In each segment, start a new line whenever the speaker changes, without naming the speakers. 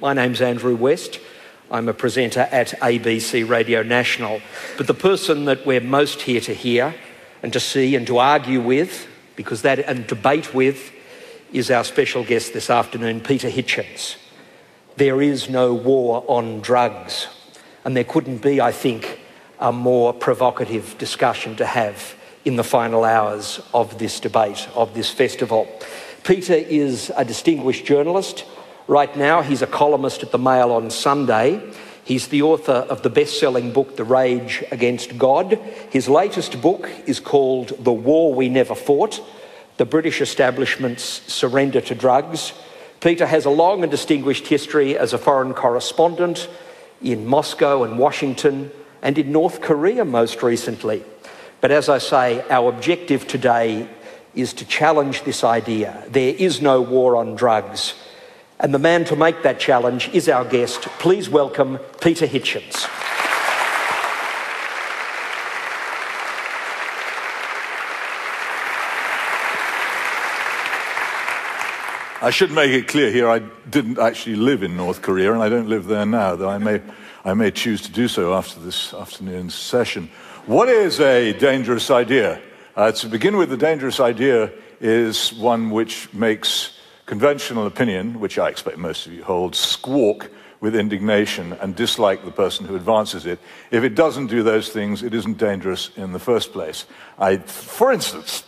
My name's Andrew West. I'm a presenter at ABC Radio National. But the person that we're most here to hear and to see and to argue with, and debate with, is our special guest this afternoon, Peter Hitchens. There is no war on drugs, and there couldn't be, I think, a more provocative discussion to have in the final hours of this debate, of this festival. Peter is a distinguished journalist. Right now, he's a columnist at the Mail on Sunday. He's the author of the best-selling book, The Rage Against God. His latest book is called The War We Never Fought, The British Establishment's Surrender to Drugs. Peter has a long and distinguished history as a foreign correspondent in Moscow and Washington and in North Korea most recently. But as I say, our objective today is to challenge this idea. There is no war on drugs. And the man to make that challenge is our guest. Please welcome Peter Hitchens.
I should make it clear here, I didn't actually live in North Korea, and I don't live there now, though I may choose to do so after this afternoon's session. What is a dangerous idea? To begin with, the dangerous idea is one which makes conventional opinion, which I expect most of you hold, squawk with indignation and dislike the person who advances it. If it doesn't do those things, it isn't dangerous in the first place. For instance,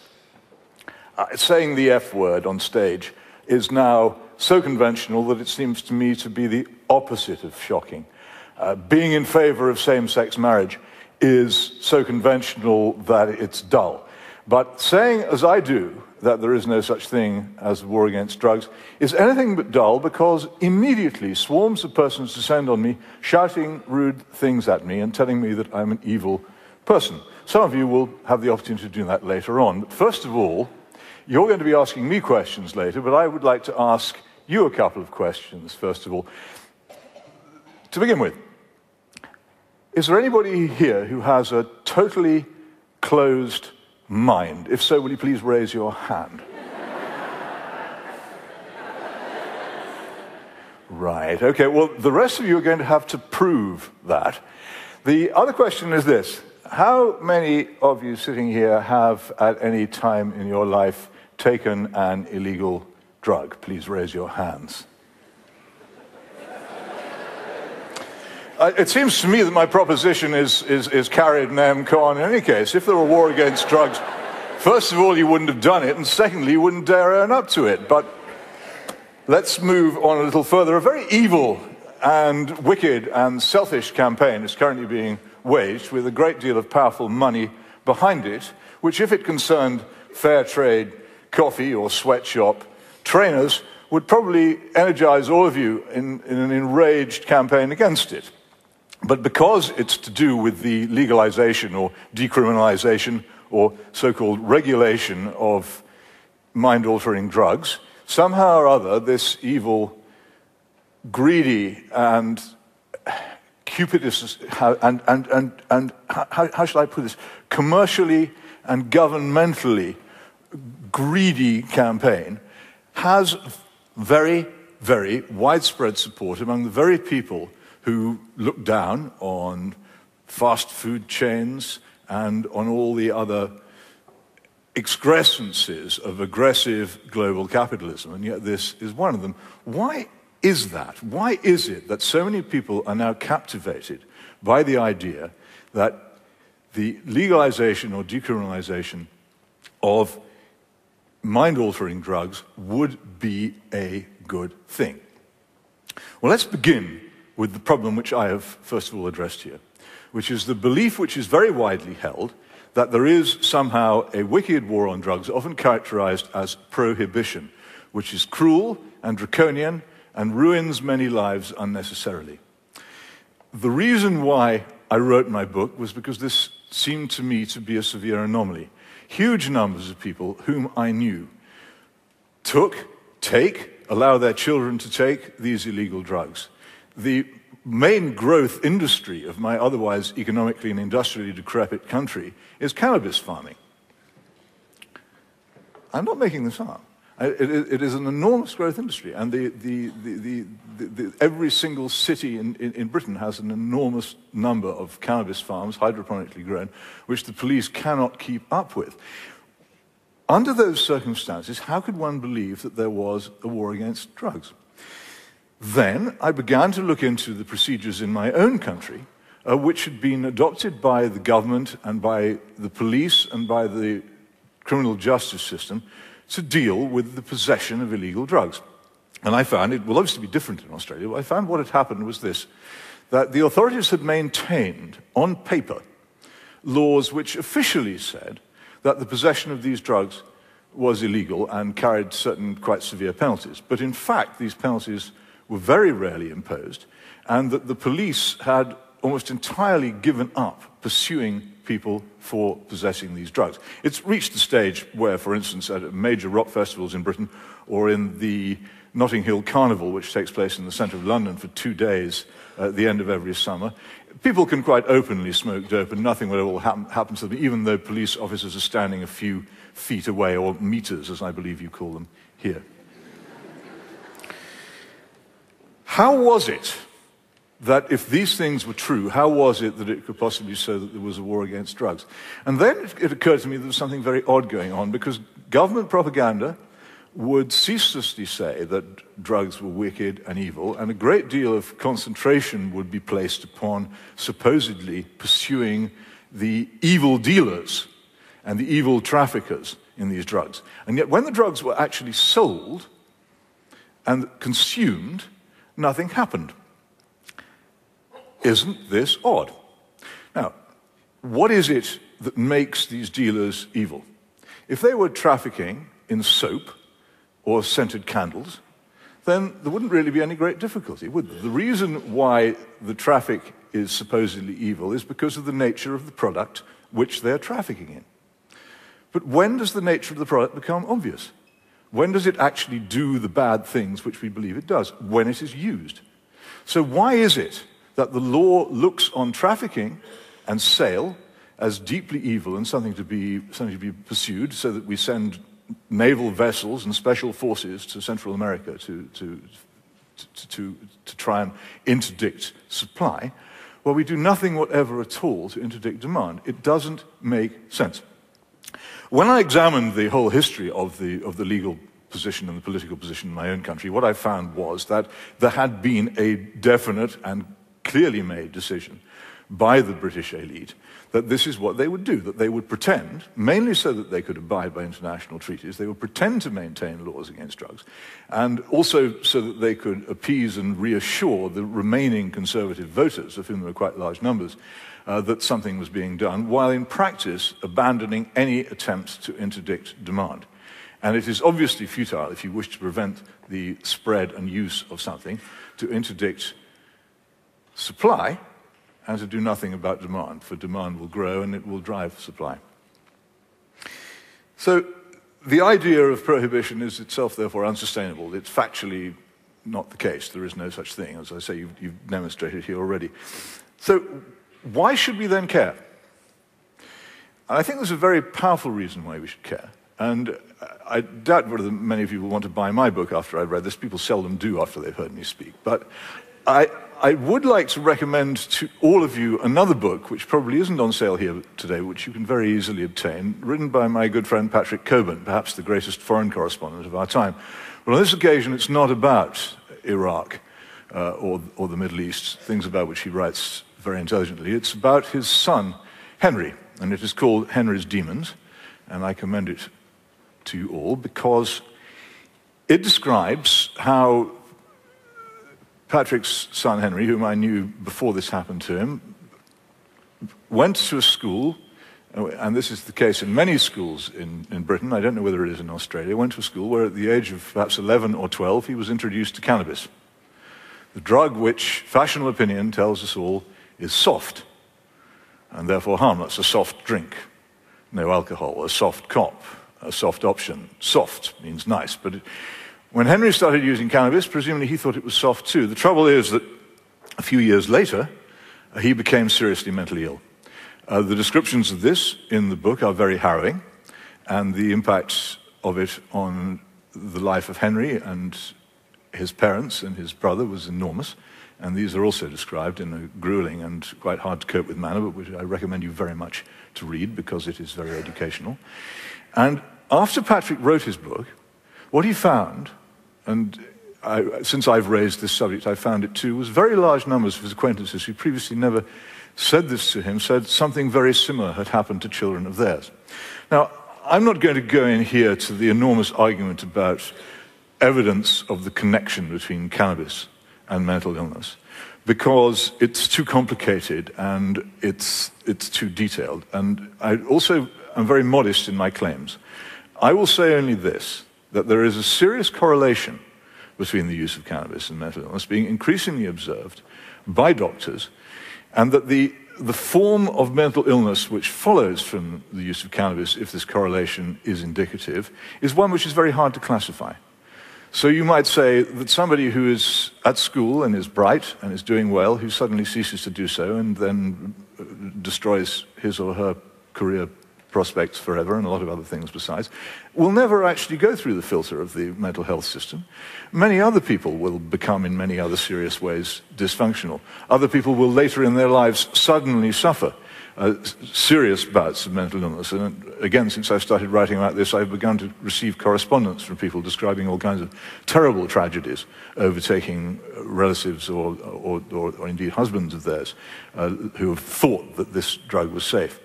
saying the F word on stage is now so conventional that it seems to me to be the opposite of shocking. Being in favor of same-sex marriage is so conventional that it's dull. But saying, as I do, that there is no such thing as a war against drugs is anything but dull, because immediately swarms of persons descend on me, shouting rude things at me and telling me that I'm an evil person. Some of you will have the opportunity to do that later on. But first of all, you're going to be asking me questions later, but I would like to ask you a couple of questions, first of all. To begin with, is there anybody here who has a totally closed mind? If so, will you please raise your hand? Right, okay, well, the rest of you are going to have to prove that. The other question is this: how many of you sitting here have at any time in your life taken an illegal drug? Please raise your hands. It seems to me that my proposition is carried nem con in any case. If there were a war against drugs, first of all, you wouldn't have done it, and secondly, you wouldn't dare own up to it. But let's move on a little further. A very evil and wicked and selfish campaign is currently being waged with a great deal of powerful money behind it, which, if it concerned fair trade coffee or sweatshop trainers, would probably energize all of you in an enraged campaign against it. But because it's to do with the legalization or decriminalization or so-called regulation of mind-altering drugs, somehow or other, this evil, greedy, and cupidous, and how shall I put this, commercially and governmentally greedy campaign has very, very widespread support among the very people who look down on fast food chains and on all the other excrescences of aggressive global capitalism, and yet this is one of them. Why is that? Why is it that so many people are now captivated by the idea that the legalization or decriminalization of mind-altering drugs would be a good thing? Well, let's begin with the problem which I have first of all addressed here, which is the belief, which is very widely held, that there is somehow a wicked war on drugs, often characterized as prohibition, which is cruel and draconian and ruins many lives unnecessarily. The reason why I wrote my book was because this seemed to me to be a severe anomaly. Huge numbers of people whom I knew allow their children to take these illegal drugs. The main growth industry of my otherwise economically and industrially decrepit country is cannabis farming. I'm not making this up. It is an enormous growth industry, and every single city in Britain has an enormous number of cannabis farms, hydroponically grown, which the police cannot keep up with. Under those circumstances, how could one believe that there was a war against drugs? Then I began to look into the procedures in my own country, which had been adopted by the government and by the police and by the criminal justice system to deal with the possession of illegal drugs. And I found, it will obviously be different in Australia, but I found what had happened was this, that the authorities had maintained, on paper, laws which officially said that the possession of these drugs was illegal and carried certain quite severe penalties. But in fact, these penalties were very rarely imposed, and that the police had almost entirely given up pursuing people for possessing these drugs. It's reached the stage where, for instance, at major rock festivals in Britain, or in the Notting Hill Carnival, which takes place in the centre of London for 2 days at the end of every summer, people can quite openly smoke dope and nothing will happen to them, even though police officers are standing a few feet away, or meters, as I believe you call them here. How was it that if these things were true, how was it that it could possibly show that there was a war against drugs? And then it occurred to me there was something very odd going on, because government propaganda would ceaselessly say that drugs were wicked and evil, and a great deal of concentration would be placed upon supposedly pursuing the evil dealers and the evil traffickers in these drugs. And yet when the drugs were actually sold and consumed, nothing happened. Isn't this odd? Now, what is it that makes these dealers evil? If they were trafficking in soap or scented candles, then there wouldn't really be any great difficulty, would there? The reason why the traffic is supposedly evil is because of the nature of the product which they're trafficking in. But when does the nature of the product become obvious? When does it actually do the bad things which we believe it does? When it is used. So why is it that the law looks on trafficking and sale as deeply evil and something to be pursued, so that we send naval vessels and special forces to Central America to try and interdict supply, while we do nothing whatever at all to interdict demand? It doesn't make sense. When I examined the whole history of the legal position and the political position in my own country, what I found was that there had been a definite and clearly made decision by the British elite that this is what they would do, that they would pretend, mainly so that they could abide by international treaties, they would pretend to maintain laws against drugs, and also so that they could appease and reassure the remaining conservative voters, of whom there were quite large numbers, that something was being done, while in practice abandoning any attempt to interdict demand. And it is obviously futile, if you wish to prevent the spread and use of something, to interdict supply and to do nothing about demand, for demand will grow and it will drive supply. So the idea of prohibition is itself therefore unsustainable. It's factually not the case. There is no such thing. As I say, you've demonstrated here already. So why should we then care? And I think there's a very powerful reason why we should care. And I doubt whether many of you will want to buy my book after I've read this. People seldom do after they've heard me speak. But I would like to recommend to all of you another book, which probably isn't on sale here today, which you can very easily obtain, written by my good friend Patrick Cockburn, perhaps the greatest foreign correspondent of our time. But on this occasion, it's not about Iraq or the Middle East, things about which he writes very intelligently. It's about his son, Henry, and it is called Henry's Demons, and I commend it to you all because it describes how Patrick's son Henry, whom I knew before this happened to him, went to a school, and this is the case in many schools in Britain, I don't know whether it is in Australia, went to a school where at the age of perhaps 11 or 12 he was introduced to cannabis, the drug which fashionable opinion tells us all is soft, and therefore harmless, a soft drink, no alcohol, a soft cop, a soft option. Soft means nice, but when Henry started using cannabis, presumably he thought it was soft too. The trouble is that a few years later, he became seriously mentally ill. The descriptions of this in the book are very harrowing, and the impacts of it on the life of Henry and his parents and his brother was enormous, and these are also described in a grueling and quite hard to cope with manner, but which I recommend you very much to read because it is very educational. And after Patrick wrote his book, what he found, and since I've raised this subject, I found it too, was very large numbers of his acquaintances who previously never said this to him, said something very similar had happened to children of theirs. Now, I'm not going to go in here to the enormous argument about evidence of the connection between cannabis and mental illness, because it's too complicated and it's too detailed. And I also am very modest in my claims. I will say only this, that there is a serious correlation between the use of cannabis and mental illness being increasingly observed by doctors, and that the form of mental illness which follows from the use of cannabis, if this correlation is indicative, is one which is very hard to classify. So you might say that somebody who is at school and is bright and is doing well, who suddenly ceases to do so and then destroys his or her career prospects forever and a lot of other things besides, will never actually go through the filter of the mental health system. Many other people will become, in many other serious ways, dysfunctional. Other people will later in their lives suddenly suffer serious bouts of mental illness. And again, since I've started writing about this, I've begun to receive correspondence from people describing all kinds of terrible tragedies overtaking relatives or indeed husbands of theirs who have thought that this drug was safe.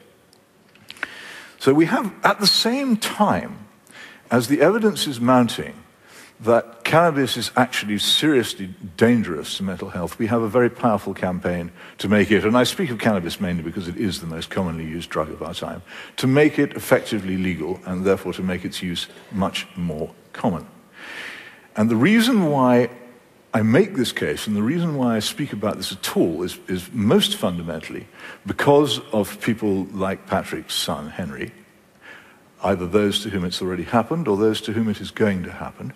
So we have, at the same time, as the evidence is mounting that cannabis is actually seriously dangerous to mental health, we have a very powerful campaign to make it, and I speak of cannabis mainly because it is the most commonly used drug of our time, to make it effectively legal and therefore to make its use much more common. And the reason why I make this case, and the reason why I speak about this at all, is most fundamentally because of people like Patrick's son, Henry, either those to whom it's already happened or those to whom it is going to happen,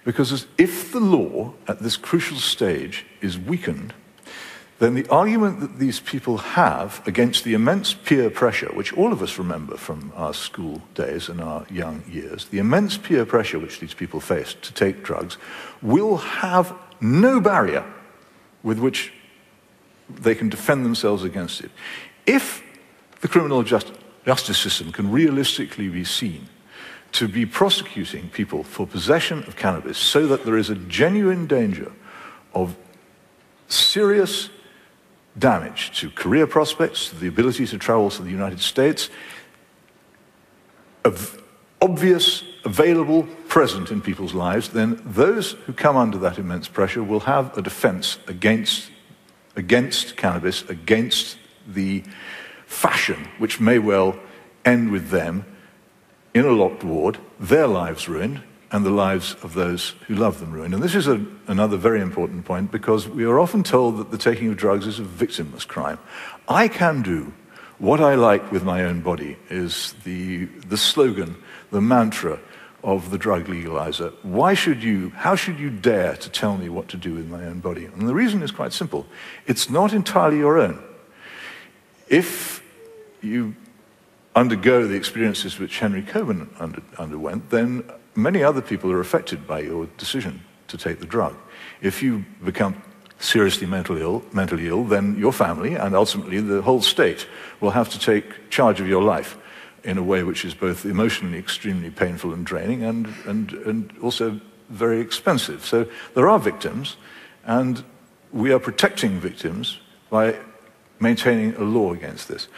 because if the law at this crucial stage is weakened, then the argument that these people have against the immense peer pressure, which all of us remember from our school days and our young years, the immense peer pressure which these people face to take drugs, will have no barrier with which they can defend themselves against it. If the criminal justice system can realistically be seen to be prosecuting people for possession of cannabis so that there is a genuine danger of serious damage to career prospects, to the ability to travel to the United States, of obvious, available, present in people's lives, then those who come under that immense pressure will have a defense against cannabis, against the fashion which may well end with them in a locked ward, their lives ruined, and the lives of those who love them ruined. And this is another very important point, because we are often told that the taking of drugs is a victimless crime. I can do what I like with my own body is the slogan, the mantra of the drug legalizer. How should you dare to tell me what to do with my own body? And the reason is quite simple. It's not entirely your own. If you undergo the experiences which Henry Coben underwent, then many other people are affected by your decision to take the drug. If you become seriously mentally ill, then your family and ultimately the whole state will have to take charge of your life in a way which is both emotionally extremely painful and draining and also very expensive. So there are victims, and we are protecting victims by maintaining a law against this.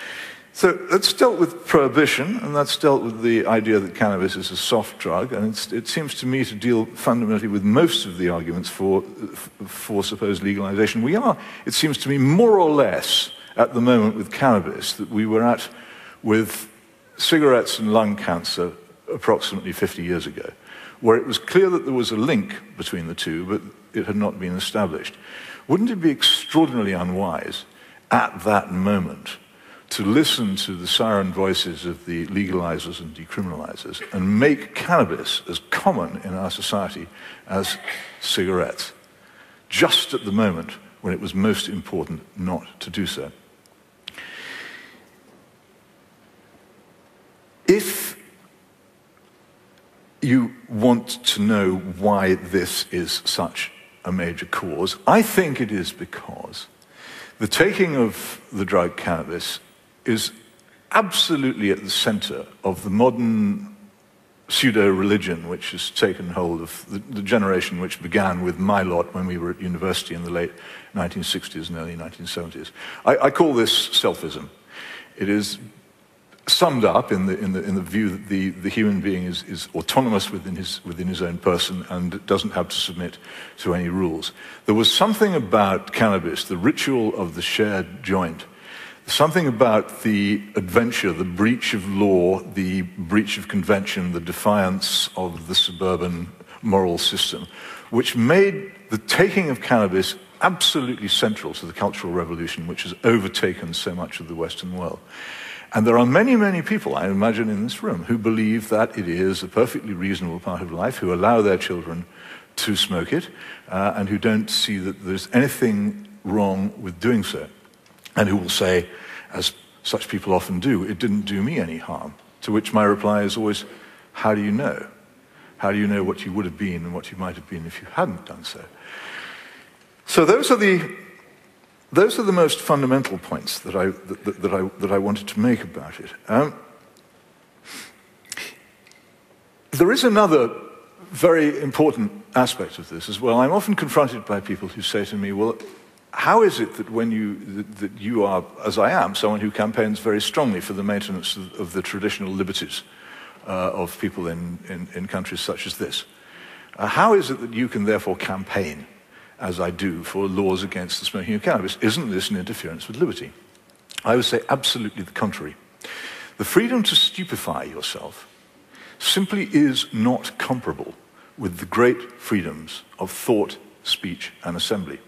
So that's dealt with prohibition, and that's dealt with the idea that cannabis is a soft drug, and it seems to me to deal fundamentally with most of the arguments for supposed legalization. We are, it seems to me, more or less at the moment with cannabis that we were at with cigarettes and lung cancer approximately 50 years ago, where it was clear that there was a link between the two, but it had not been established. Wouldn't it be extraordinarily unwise at that moment to listen to the siren voices of the legalizers and decriminalizers and make cannabis as common in our society as cigarettes, just at the moment when it was most important not to do so? If you want to know why this is such a major cause. I think it is because the taking of the drug cannabis is absolutely at the center of the modern pseudo-religion which has taken hold of the generation which began with my lot when we were at university in the late 1960s and early 1970s. I call this selfism. It is summed up in the view that the human being is autonomous within his own person and doesn't have to submit to any rules. There was something about cannabis, the ritual of the shared joint, something about the adventure, the breach of law, the breach of convention, the defiance of the suburban moral system, which made the taking of cannabis absolutely central to the Cultural Revolution, which has overtaken so much of the Western world. And there are many, many people, I imagine, in this room who believe that it is a perfectly reasonable part of life, who allow their children to smoke it, and who don't see that there's anything wrong with doing so. And who will say, as such people often do, it didn't do me any harm. To which my reply is always, how do you know? How do you know what you would have been and what you might have been if you hadn't done so? So those are the most fundamental points that I wanted to make about it. There is another very important aspect of this as well. I'm often confronted by people who say to me, well, how is it that that you are, as I am, someone who campaigns very strongly for the maintenance of the traditional liberties of people in countries such as this? How is it that you can therefore campaign, as I do, for laws against the smoking of cannabis? Isn't this an interference with liberty? I would say absolutely the contrary. The freedom to stupefy yourself simply is not comparable with the great freedoms of thought, speech, and assembly.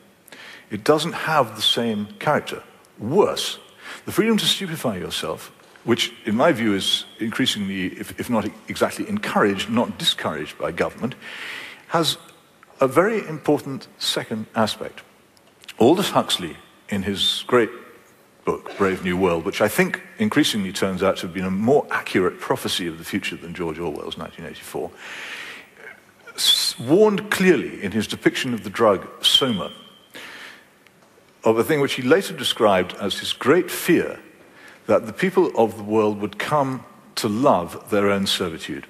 It doesn't have the same character. Worse, the freedom to stupefy yourself, which in my view is increasingly, if not exactly encouraged, not discouraged by government, has a very important second aspect. Aldous Huxley, in his great book, Brave New World, which I think increasingly turns out to have been a more accurate prophecy of the future than George Orwell's 1984, warned clearly in his depiction of the drug soma of a thing which he later described as his great fear, that the people of the world would come to love their own servitude.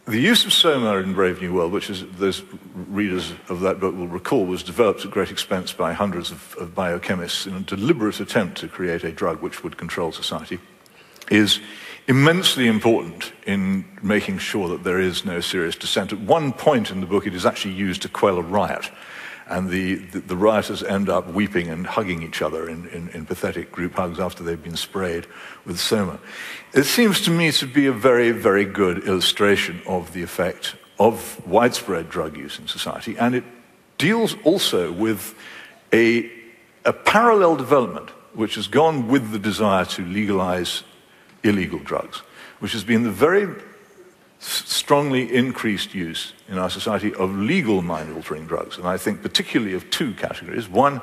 The use of soma in Brave New World, which is, those readers of that book will recall, was developed at great expense by hundreds of biochemists in a deliberate attempt to create a drug which would control society, is immensely important in making sure that there is no serious dissent. At one point in the book, it is actually used to quell a riot, and the rioters end up weeping and hugging each other in pathetic group hugs after they've been sprayed with soma. It seems to me to be a very, very good illustration of the effect of widespread drug use in society, and it deals also with a parallel development which has gone with the desire to legalize illegal drugs, which has been the very strongly increased use in our society of legal mind-altering drugs. And I think particularly of two categories. One,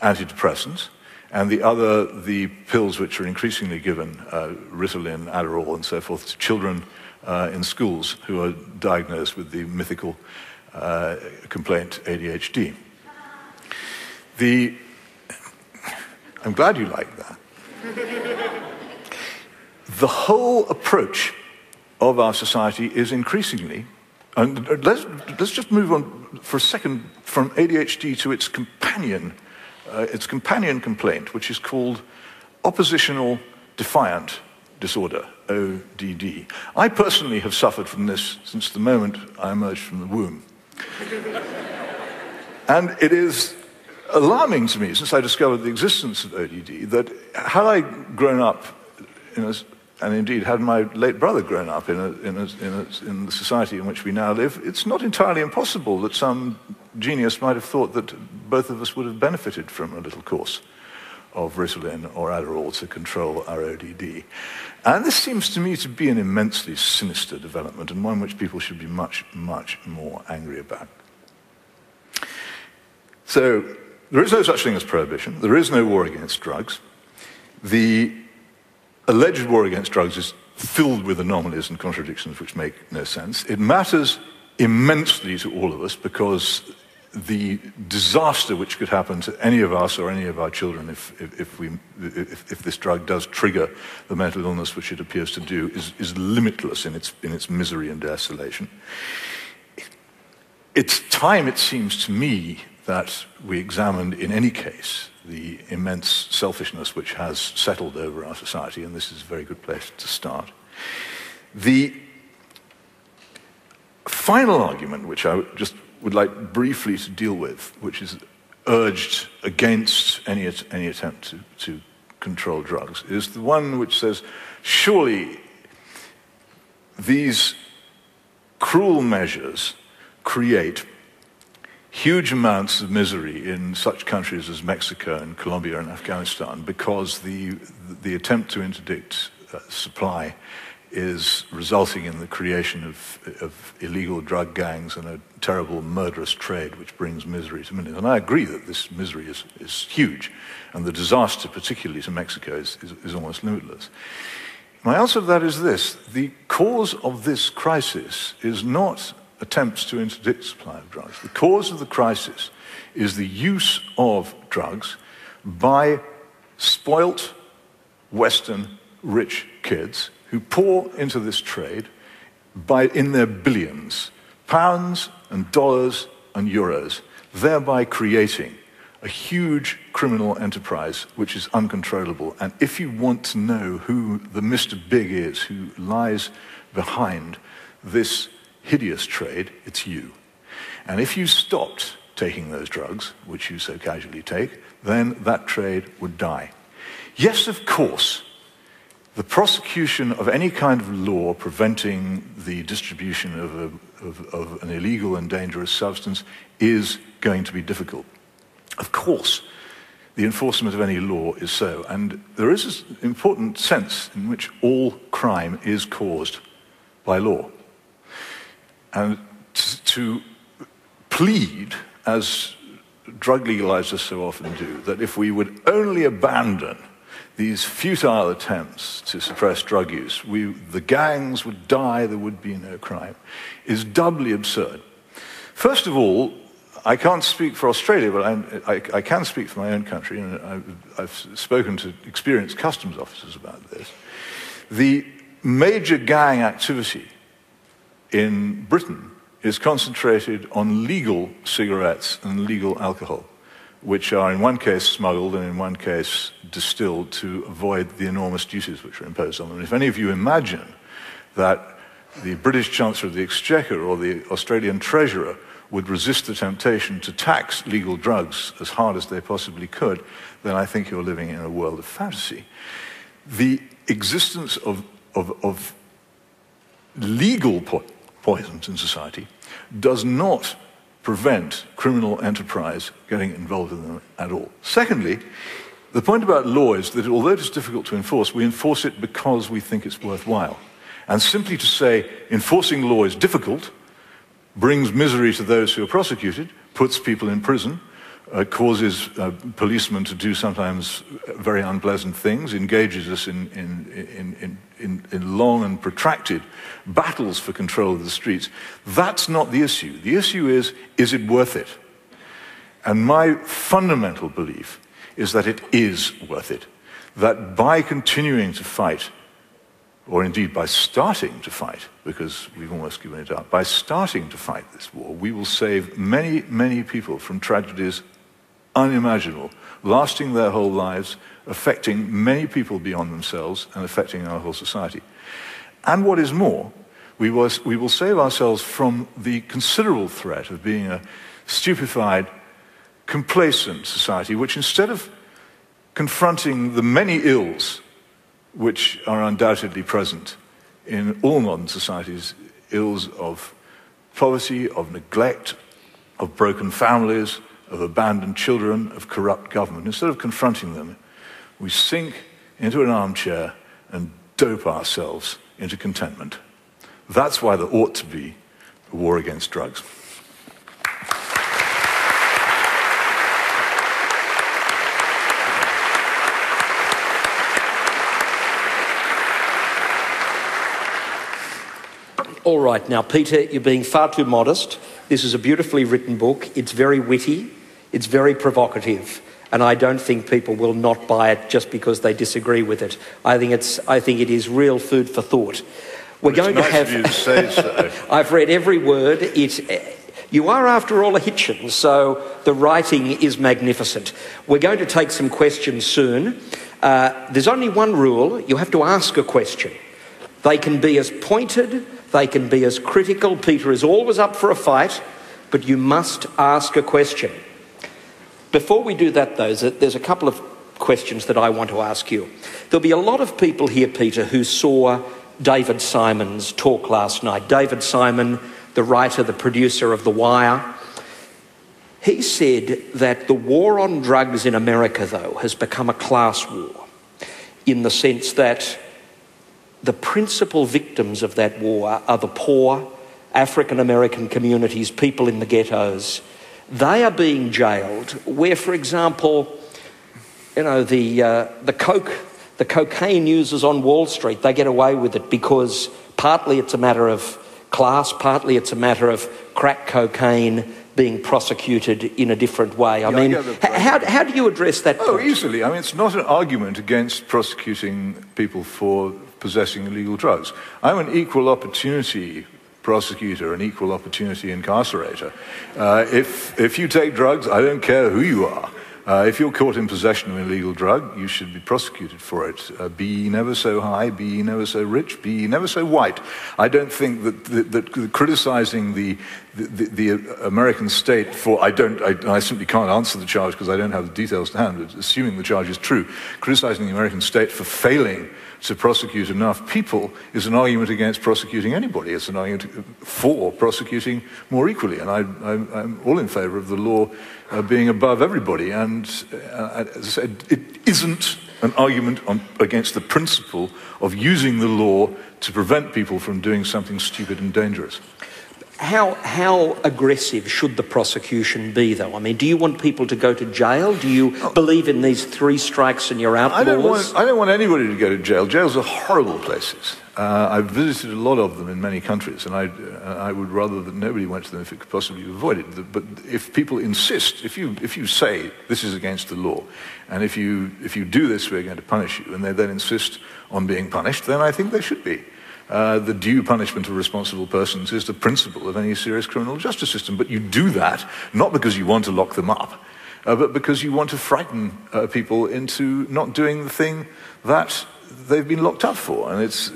antidepressants, and the other, the pills which are increasingly given, Ritalin, Adderall, and so forth, to children in schools who are diagnosed with the mythical complaint ADHD. I'm glad you like that. The whole approach of our society is increasingly, and let's just move on for a second from ADHD to its companion complaint, which is called oppositional defiant disorder, ODD. I personally have suffered from this since the moment I emerged from the womb. And it is alarming to me, since I discovered the existence of ODD, that had I grown up and indeed, had my late brother grown up in the society in which we now live, it's not entirely impossible that some genius might have thought that both of us would have benefited from a little course of Ritalin or Adderall to control our ODD. And this seems to me to be an immensely sinister development, and one which people should be much, much more angry about. So, there is no such thing as prohibition. There is no war against drugs. The alleged war against drugs is filled with anomalies and contradictions which make no sense. It matters immensely to all of us because the disaster which could happen to any of us or any of our children if this drug does trigger the mental illness which it appears to do is limitless in its misery and desolation. It's time, it seems to me, that we examined in any case the immense selfishness which has settled over our society, and this is a very good place to start. The final argument, which I just would like briefly to deal with, which is urged against any attempt to control drugs, is the one which says, surely these cruel measures create huge amounts of misery in such countries as Mexico and Colombia and Afghanistan because the attempt to interdict supply is resulting in the creation of illegal drug gangs and a terrible murderous trade which brings misery to millions. And I agree that this misery is huge, and the disaster, particularly to Mexico, is almost limitless. My answer to that is this: the cause of this crisis is not attempts to interdict supply of drugs. The cause of the crisis is the use of drugs by spoilt Western rich kids who pour into this trade in their billions, pounds and dollars and euros, thereby creating a huge criminal enterprise which is uncontrollable. And if you want to know who the Mr. Big is, who lies behind this hideous trade, it's you. And if you stopped taking those drugs, which you so casually take, then that trade would die. Yes, of course, the prosecution of any kind of law preventing the distribution of an illegal and dangerous substance is going to be difficult. Of course, the enforcement of any law is so. And there is an important sense in which all crime is caused by law. And to plead, as drug legalizers so often do, that if we would only abandon these futile attempts to suppress drug use, the gangs would die, there would be no crime, is doubly absurd. First of all, I can't speak for Australia, but I can speak for my own country, and I've spoken to experienced customs officers about this. The major gang activity in Britain is concentrated on legal cigarettes and legal alcohol, which are in one case smuggled and in one case distilled to avoid the enormous duties which are imposed on them. And if any of you imagine that the British Chancellor of the Exchequer or the Australian Treasurer would resist the temptation to tax legal drugs as hard as they possibly could, then I think you're living in a world of fantasy. The existence of legal poisons in society does not prevent criminal enterprise getting involved in them at all. Secondly, the point about law is that although it is difficult to enforce, we enforce it because we think it's worthwhile. And simply to say enforcing law is difficult brings misery to those who are prosecuted, puts people in prison, causes policemen to do sometimes very unpleasant things, engages us in long and protracted battles for control of the streets. That's not the issue. The issue is it worth it? And my fundamental belief is that it is worth it. That by continuing to fight, or indeed by starting to fight, because we've almost given it up, by starting to fight this war, we will save many, many people from tragedies unimaginable, lasting their whole lives, affecting many people beyond themselves, and affecting our whole society. And what is more, we will save ourselves from the considerable threat of being a stupefied, complacent society, which instead of confronting the many ills which are undoubtedly present in all modern societies, ills of poverty, of neglect, of broken families, of abandoned children, of corrupt government. Instead of confronting them, we sink into an armchair and dope ourselves into contentment. That's why there ought to be a war against drugs.
All right, now, Peter, you're being far too modest. This is a beautifully written book. It's very witty. It's very provocative. And I don't think people will not buy it just because they disagree with it. I think it is real food for thought. We're going to have...
You say so.
I've read every word. You are, after all, a Hitchens, so the writing is magnificent. We're going to take some questions soon. There's only one rule. You have to ask a question. They can be as pointed, they can be as critical. Peter is always up for a fight, but you must ask a question. Before we do that, though, there's a couple of questions that I want to ask you. There'll be a lot of people here, Peter, who saw David Simon's talk last night. David Simon, the writer, the producer of The Wire. He said that the war on drugs in America, though, has become a class war, in the sense that the principal victims of that war are the poor, African-American communities, people in the ghettos. They are being jailed where, for example, you know, the cocaine users on Wall Street, they get away with it because partly it's a matter of class, partly it's a matter of crack cocaine being prosecuted in a different way. I mean, how do you address that point?
Oh, easily. I mean, it's not an argument against prosecuting people for possessing illegal drugs. I'm an equal opportunity prosecutor, an equal opportunity incarcerator. If you take drugs, I don't care who you are. If you're caught in possession of an illegal drug, you should be prosecuted for it. Be ye never so high, be ye never so rich, be ye never so white. I don't think that criticizing the American state for, I simply can't answer the charge because I don't have the details to hand, but assuming the charge is true, criticizing the American state for failing to prosecute enough people is an argument against prosecuting anybody. It's an argument for prosecuting more equally. And I'm all in favor of the law being above everybody. And as I said, it isn't an argument against the principle of using the law to prevent people from doing something stupid and dangerous.
How aggressive should the prosecution be, though? I mean, do you want people to go to jail? Do you believe in these 3 strikes and you're out?
I don't want anybody to go to jail. Jails are horrible places. I've visited a lot of them in many countries, and I would rather that nobody went to them if it could possibly be avoided. But if people insist, if you say this is against the law, and if you do this, we're going to punish you, and they then insist on being punished, then I think they should be. The due punishment of responsible persons is the principle of any serious criminal justice system. But you do that not because you want to lock them up, but because you want to frighten people into not doing the thing that they've been locked up for. And it's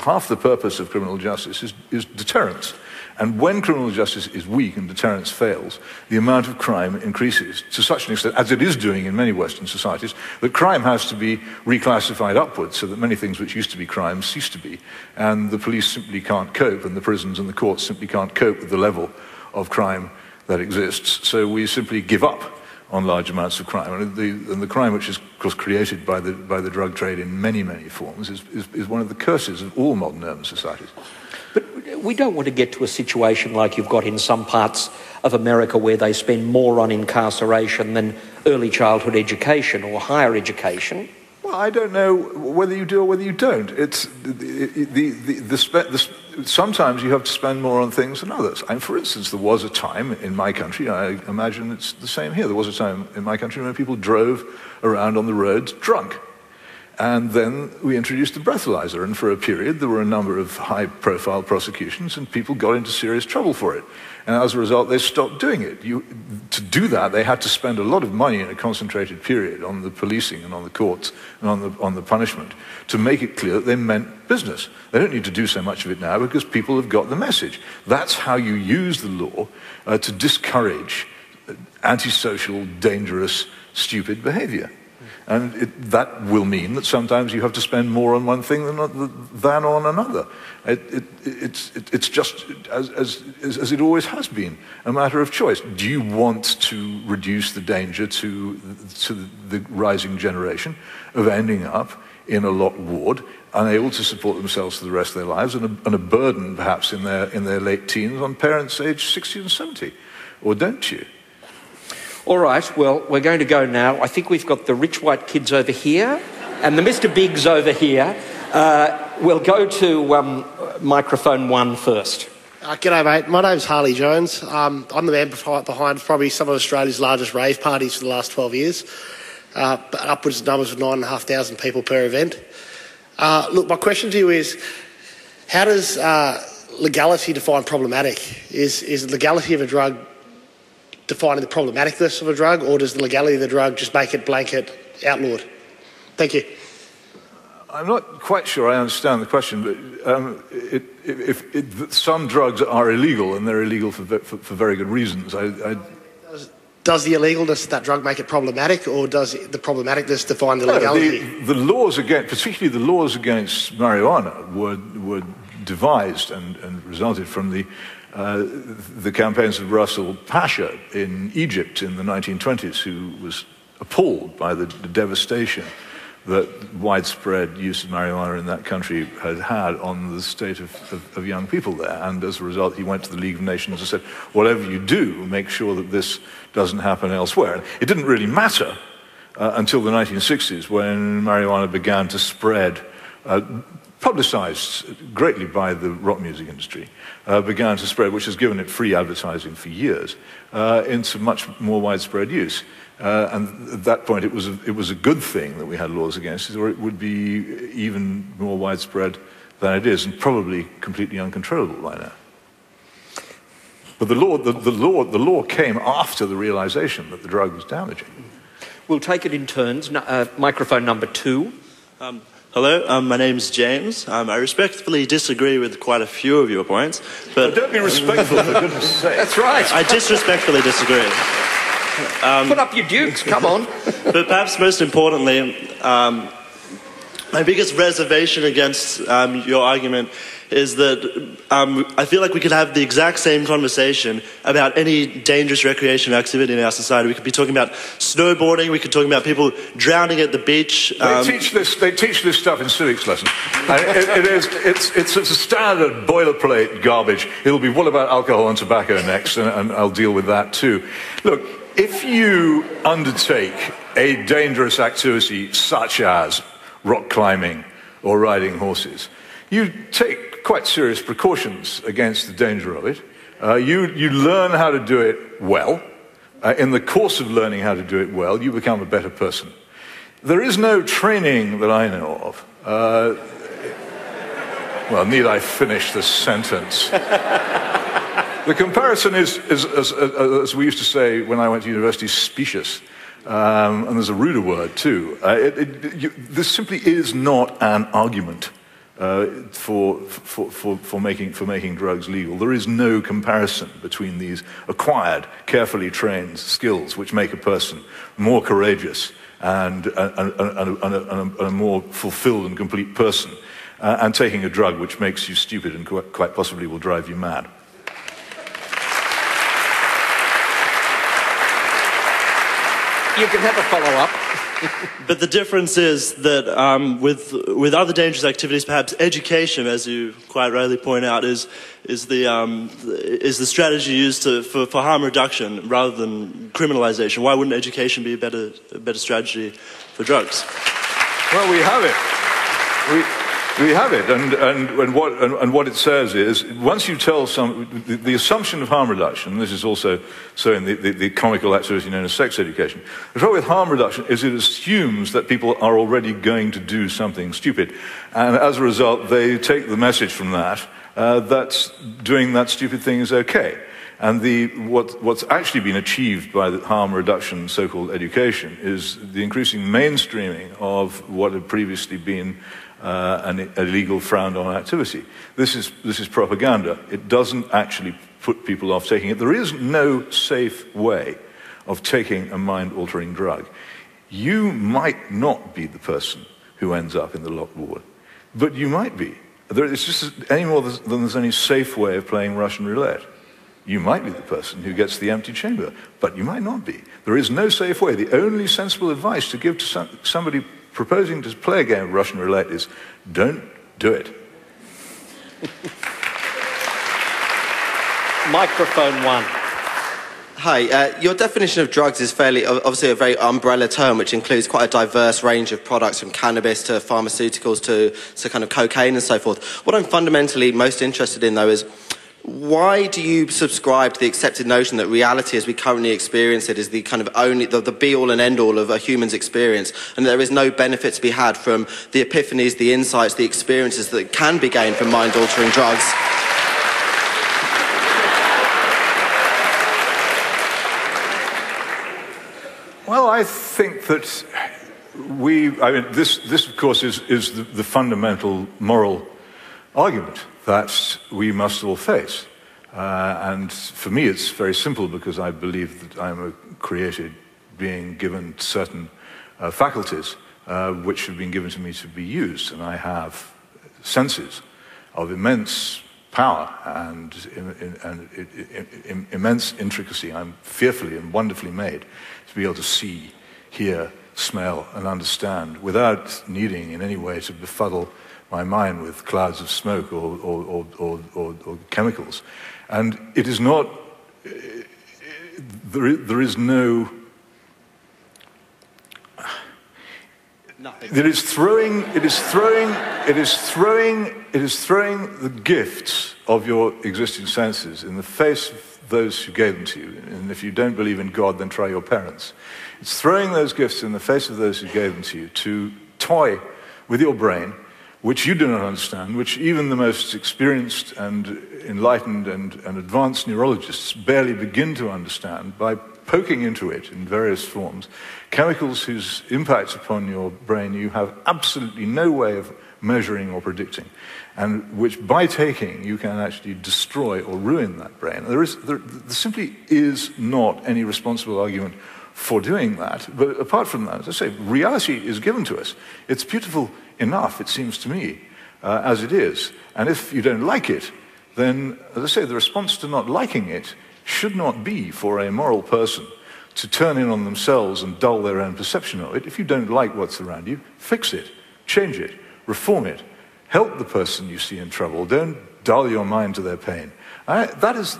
half the purpose of criminal justice is deterrence. And when criminal justice is weak and deterrence fails, the amount of crime increases to such an extent, as it is doing in many Western societies, that crime has to be reclassified upwards so that many things which used to be crimes cease to be. And the police simply can't cope, and the prisons and the courts simply can't cope with the level of crime that exists. So we simply give up on large amounts of crime. And the crime which is, of course, created by the drug trade in many, many forms is one of the curses of all modern urban societies.
But we don't want to get to a situation like you've got in some parts of America where they spend more on incarceration than early childhood education or higher education.
Well, I don't know whether you do or whether you don't. Sometimes you have to spend more on things than others. And for instance, there was a time in my country, I imagine it's the same here, there was a time in my country when people drove around on the roads drunk. And then we introduced the breathalyzer, and for a period there were a number of high-profile prosecutions, and people got into serious trouble for it. And as a result, they stopped doing it. To do that, they had to spend a lot of money in a concentrated period on the policing and on the courts and on the punishment to make it clear that they meant business. They don't need to do so much of it now because people have got the message. That's how you use the law to discourage antisocial, dangerous, stupid behavior. And that will mean that sometimes you have to spend more on one thing than on another. It's just, as it always has been, a matter of choice. Do you want to reduce the danger to the rising generation of ending up in a locked ward, unable to support themselves for the rest of their lives, and a burden perhaps in their late teens on parents aged 60 and 70? Or don't you?
All right, well, we're going to go now. I think we've got the rich white kids over here and the Mr. Biggs over here. We'll go to microphone 1 first.
G'day, mate. My name's Harley Jones. I'm the man behind probably some of Australia's largest rave parties for the last 12 years. Upwards of numbers of 9,500 people per event. Look, my question to you is, how does legality define problematic? Is legality of a drug defining the problematicness of a drug, or does the legality of the drug just make it blanket outlawed? Thank you.
I'm not quite sure I understand the question, but some drugs are illegal, and they're illegal for very good reasons.
Does the illegalness of that drug make it problematic, or does the problematicness define the legality?
The laws against, particularly the laws against marijuana, were devised and resulted from the campaigns of Russell Pasha in Egypt in the 1920s, who was appalled by the devastation that widespread use of marijuana in that country had on the state of young people there. And as a result, he went to the League of Nations and said, whatever you do, make sure that this doesn't happen elsewhere. And it didn't really matter until the 1960s, when marijuana began to spread, publicized greatly by the rock music industry, began to spread, which has given it free advertising for years, into much more widespread use. And at that point, it was a good thing that we had laws against it, or it would be even more widespread than it is, and probably completely uncontrollable by now. But the law came after the realization that the drug was damaging.
We'll take it in turns. Microphone number 2.
Hello, my name's James. I respectfully disagree with quite a few of your points, but
don't be respectful, for goodness sake.
That's right.
I disrespectfully disagree.
Put up your dukes, come on.
But perhaps most importantly, my biggest reservation against your argument is that I feel like we could have the exact same conversation about any dangerous recreational activity in our society. We could be talking about snowboarding, we could talk about people drowning at the beach.
They teach this stuff in civics lessons. It's a standard boilerplate garbage. It'll be, what about alcohol and tobacco next, and I'll deal with that too. Look, if you undertake a dangerous activity such as rock climbing or riding horses, you take quite serious precautions against the danger of it. You learn how to do it well. In the course of learning how to do it well, you become a better person. There is no training that I know of. Well, need I finish this sentence? The comparison is as we used to say when I went to university, specious. And there's a ruder word too. This simply is not an argument for making drugs legal. There is no comparison between these acquired, carefully trained skills which make a person more courageous and a more fulfilled and complete person, and taking a drug which makes you stupid and quite possibly will drive you mad.
You can have a follow-up.
But the difference is that with other dangerous activities, perhaps education, as you quite rightly point out, is the strategy used for harm reduction rather than criminalization. Why wouldn't education be a better strategy for drugs?
Well, we have it. We have it, and what it says is, once you tell the assumption of harm reduction, and this is also so in the comical activity known as sex education, the trouble with harm reduction is it assumes that people are already going to do something stupid, and as a result they take the message from that that doing that stupid thing is okay. And what's actually been achieved by the harm reduction so-called education is the increasing mainstreaming of what had previously been an illegal, frowned-on activity. This is propaganda. It doesn't actually put people off taking it. There is no safe way of taking a mind-altering drug. You might not be the person who ends up in the locked ward, but you might be. It's just any more than there's any safe way of playing Russian roulette. You might be the person who gets the empty chamber, but you might not be. There is no safe way. The only sensible advice to give to somebody proposing to play a game of Russian roulette is, don't do it.
Microphone 1.
Hi. Your definition of drugs is obviously a very umbrella term, which includes quite a diverse range of products, from cannabis to pharmaceuticals to kind of cocaine and so forth. What I'm fundamentally most interested in, though, is why do you subscribe to the accepted notion that reality as we currently experience it is the kind of only, the be-all and end-all of a human's experience, and there is no benefit to be had from the epiphanies, the insights, the experiences that can be gained from mind-altering drugs?
Well, I think that this of course is the fundamental moral argument that we must all face. And for me it's very simple, because I believe that I'm a created being given certain faculties which have been given to me to be used, and I have senses of immense power and immense intricacy. I'm fearfully and wonderfully made to be able to see, hear, smell and understand without needing in any way to befuddle my mind with clouds of smoke or chemicals. And it is not, there is no,
Nothing.
it is throwing the gifts of your existing senses in the face of those who gave them to you. And if you don't believe in God, then try your parents. It's throwing those gifts in the face of those who gave them to you to toy with your brain, which you do not understand, which even the most experienced and enlightened and advanced neurologists barely begin to understand, by poking into it in various forms, chemicals whose impact upon your brain you have absolutely no way of measuring or predicting, and which by taking you can actually destroy or ruin that brain. There simply is not any responsible argument for doing that. But apart from that, as I say, reality is given to us. It's beautiful enough, it seems to me, as it is. And if you don't like it, then, as I say, the response to not liking it should not be for a moral person to turn in on themselves and dull their own perception of it. If you don't like what's around you, fix it, change it, reform it, help the person you see in trouble. Don't dull your mind to their pain. That is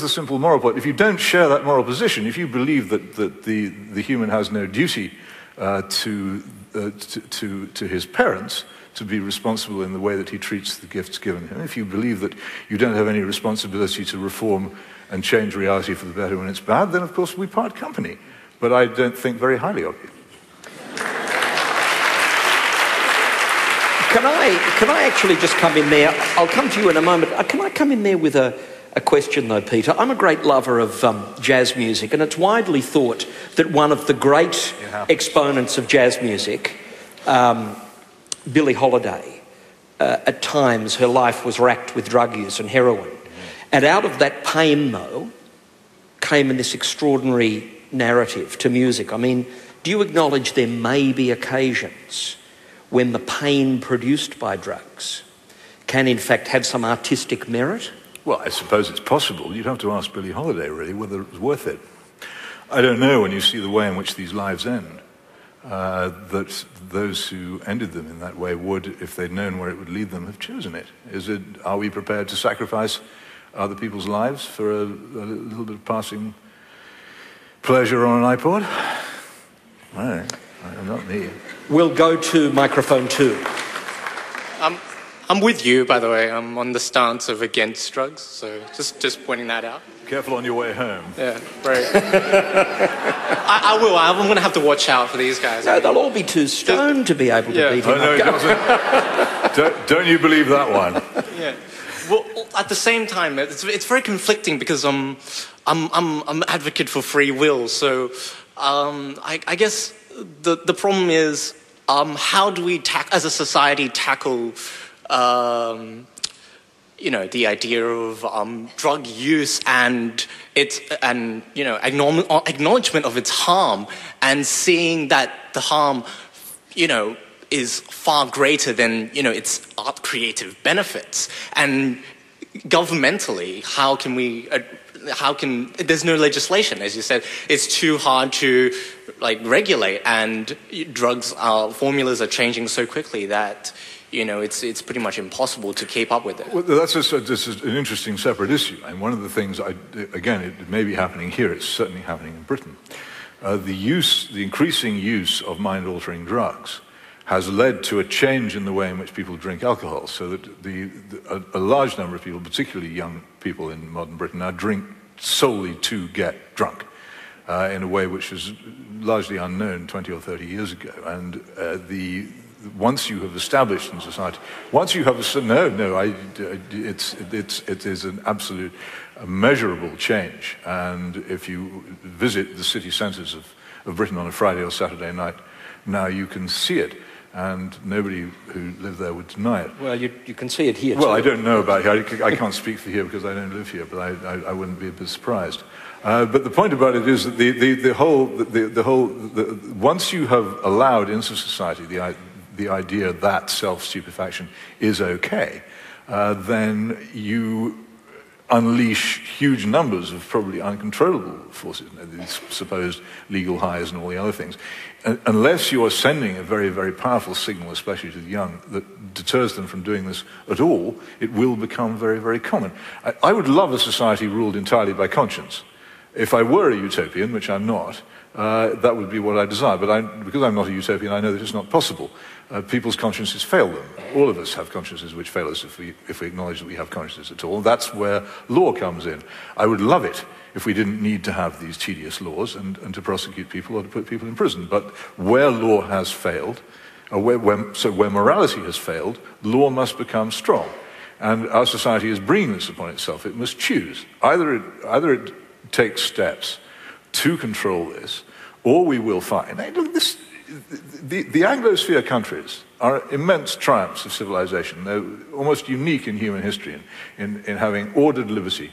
the simple moral point. If you don't share that moral position, if you believe that the human has no duty to his parents, to be responsible in the way that he treats the gifts given him, if you believe that you don't have any responsibility to reform and change reality for the better when it's bad, then of course we part company. But I don't think very highly of you.
Can I actually just come in there? I'll come to you in a moment. Can I come in there with a question, though, Peter? I'm a great lover of jazz music, and it's widely thought that one of the great exponents of jazz music, Billie Holiday, at times her life was racked with drug use and heroin. And out of that pain, though, came in this extraordinary narrative to music. I mean, do you acknowledge there may be occasions when the pain produced by drugs can in fact have some artistic merit?
Well, I suppose it's possible. You'd have to ask Billie Holiday, really, whether it was worth it. I don't know, when you see the way in which these lives end, that those who ended them in that way would, if they'd known where it would lead them, have chosen it. Are we prepared to sacrifice other people's lives for a little bit of passing pleasure on an iPod? No, not me.
We'll go to microphone 2.
I'm with you, by the way. I'm on the stance of against drugs, so just pointing that out.
Careful on your way home.
Yeah, right. I will. I'm going to have to watch out for these guys.
No, they'll all be too stoned to be able to beat him.
Oh, no, don't you believe that one?
Yeah. Well, at the same time, it's very conflicting, because I'm an advocate for free will. So I guess the problem is, how do we as a society tackle the idea of drug use and acknowledgement of its harm, and seeing that the harm is far greater than its creative benefits. And governmentally, there's no legislation, as you said. It's too hard to regulate, and drugs formulas are changing so quickly that you know, it's pretty much impossible to keep up with it.
Well, this is an interesting separate issue. And one of the things, again, it may be happening here, it's certainly happening in Britain. The increasing use of mind-altering drugs has led to a change in the way in which people drink alcohol, so that a large number of people, particularly young people in modern Britain, now drink solely to get drunk in a way which was largely unknown 20 or 30 years ago. And once you have established in society, once you have it is an absolute measurable change. And if you visit the city centres of Britain on a Friday or Saturday night, now you can see it. And nobody who lived there would deny it.
Well, you can see it here too.
Well, I don't know about here. I can't speak for here because I don't live here, but I wouldn't be a bit surprised. But the point about it is that once you have allowed into society the idea that self-stupefaction is okay, then you unleash huge numbers of probably uncontrollable forces, these supposed legal highs and all the other things. Unless you are sending a very, very powerful signal, especially to the young, that deters them from doing this at all, it will become very, very common. I would love a society ruled entirely by conscience. If I were a utopian, which I'm not, that would be what I desire. But because I'm not a utopian, I know that it's not possible. People's consciences fail them. All of us have consciences which fail us if we acknowledge that we have consciences at all. That's where law comes in. I would love it if we didn't need to have these tedious laws and to prosecute people or to put people in prison. But where law has failed, where morality has failed, law must become strong. And our society is bringing this upon itself. It must choose. Either it takes steps to control this, or we will find. The Anglosphere countries are immense triumphs of civilization. They're almost unique in human history in having ordered liberty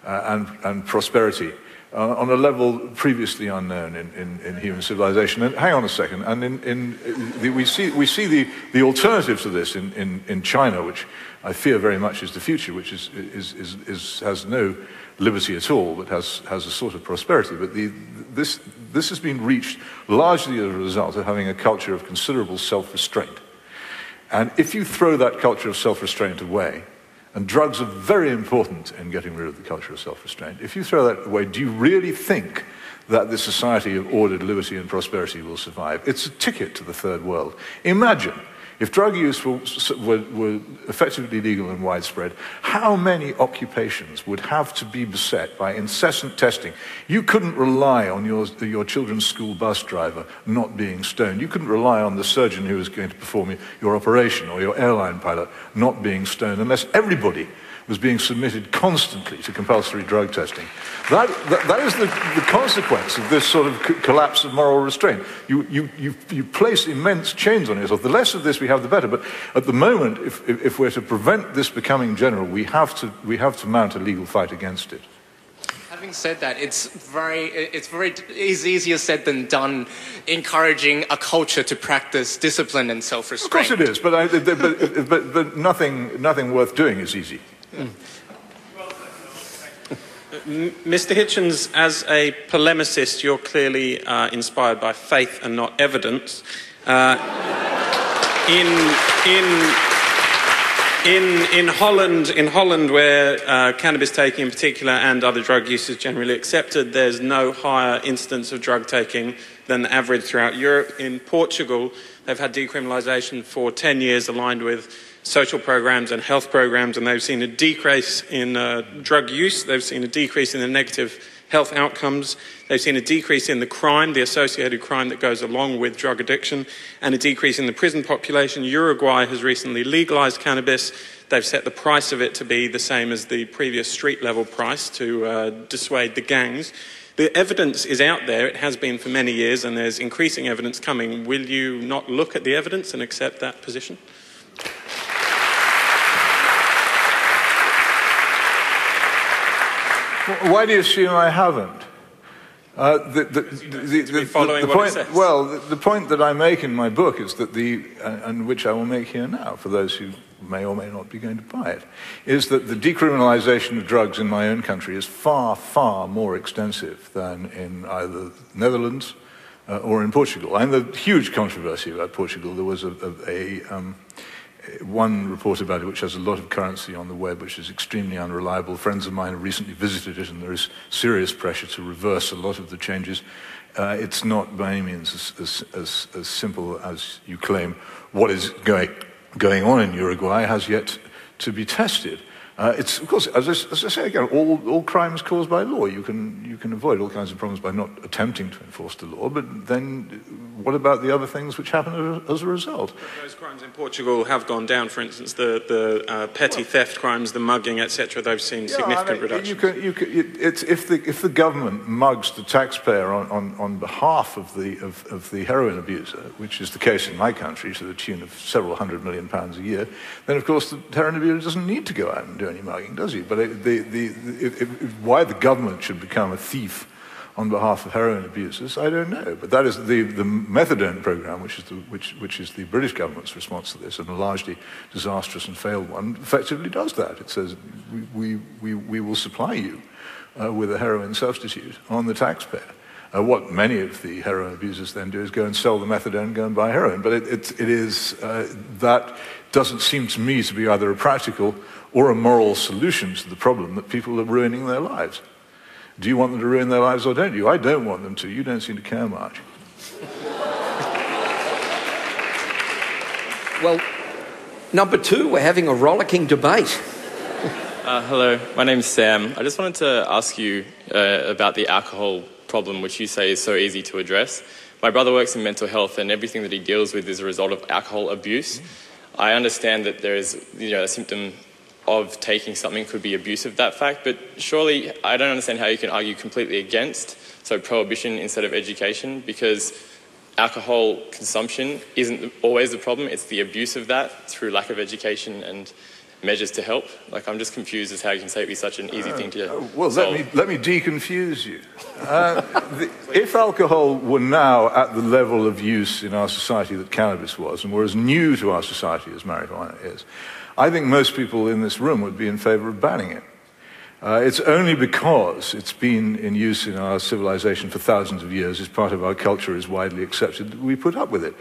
and prosperity on a level previously unknown in human civilization. And hang on a second. And we see the alternative to this in China, which I fear very much is the future, which has no liberty at all, but has a sort of prosperity. But this has been reached largely as a result of having a culture of considerable self-restraint. And if you throw that culture of self-restraint away, and drugs are very important in getting rid of the culture of self-restraint, if you throw that away, do you really think that the society of ordered liberty and prosperity will survive? It's a ticket to the third world. Imagine if drug use were effectively legal and widespread, how many occupations would have to be beset by incessant testing? You couldn't rely on your children's school bus driver not being stoned. You couldn't rely on the surgeon who was going to perform your operation or your airline pilot not being stoned unless everybody was being submitted constantly to compulsory drug testing. That is the consequence of this sort of collapse of moral restraint. You place immense chains on yourself. The less of this we have, the better. But at the moment, if we're to prevent this becoming general, we have to mount a legal fight against it.
Having said that, it's easier said than done, encouraging a culture to practice discipline and self-restraint.
Of course it is, but nothing worth doing is easy.
Mr. Hitchens, as a polemicist, you're clearly inspired by faith and not evidence. In Holland, where cannabis taking in particular and other drug use is generally accepted, there's no higher instance of drug taking than the average throughout Europe. In Portugal, they've had decriminalisation for 10 years, aligned with social programs and health programs, and they've seen a decrease in drug use. They've seen a decrease in the negative health outcomes. They've seen a decrease in the crime, the associated crime that goes along with drug addiction, and a decrease in the prison population. Uruguay has recently legalised cannabis. They've set the price of it to be the same as the previous street-level price to dissuade the gangs. The evidence is out there. It has been for many years, and there's increasing evidence coming. Will you not look at the evidence and accept that position?
Why do you assume I haven't? The point that I make in my book is that and which I will make here now for those who may or may not be going to buy it, is that the decriminalisation of drugs in my own country is far, far more extensive than in either the Netherlands or in Portugal. And the huge controversy about Portugal, there was a one report about it which has a lot of currency on the web, which is extremely unreliable. Friends of mine have recently visited it, and there is serious pressure to reverse a lot of the changes. It's not by any means as simple as you claim. What is going on in Uruguay has yet to be tested. It's, of course, as I say again, all crimes caused by law. You can avoid all kinds of problems by not attempting to enforce the law, but then what about the other things which happen as a result?
But those crimes in Portugal have gone down. For instance, the petty theft crimes, the mugging, etc. They've seen significant reduction.
If the government mugs the taxpayer on behalf of the heroin abuser, which is the case in my country to the tune of several £100 million a year, then of course the heroin abuser doesn't need to go out and do any mugging, does he? But why the government should become a thief on behalf of heroin abusers, I don't know. But that is the methadone program, which is the British government's response to this, and a largely disastrous and failed one, effectively does that. It says we will supply you with a heroin substitute on the taxpayer. What many of the heroin abusers then do is go and sell the methadone and go and buy heroin. But that doesn't seem to me to be either a practical or a moral solution to the problem that people are ruining their lives. Do you want them to ruin their lives or don't you? I don't want them to. You don't seem to care much.
Well, number two, we're having a rollicking debate.
Hello, my name's Sam. I just wanted to ask you about the alcohol problem, which you say is so easy to address. My brother works in mental health, and everything that he deals with is a result of alcohol abuse. I understand that there is, a symptom of taking something could be abuse of that fact, but surely I don't understand how you can argue completely against, so prohibition instead of education, because alcohol consumption isn't always the problem, it's the abuse of that through lack of education and measures to help. I'm just confused as how you can say it'd be such an easy thing to solve.
Let me deconfuse you. If alcohol were now at the level of use in our society that cannabis was, and were as new to our society as marijuana is, I think most people in this room would be in favor of banning it. It's only because it's been in use in our civilization for thousands of years, as part of our culture, is widely accepted, that we put up with it.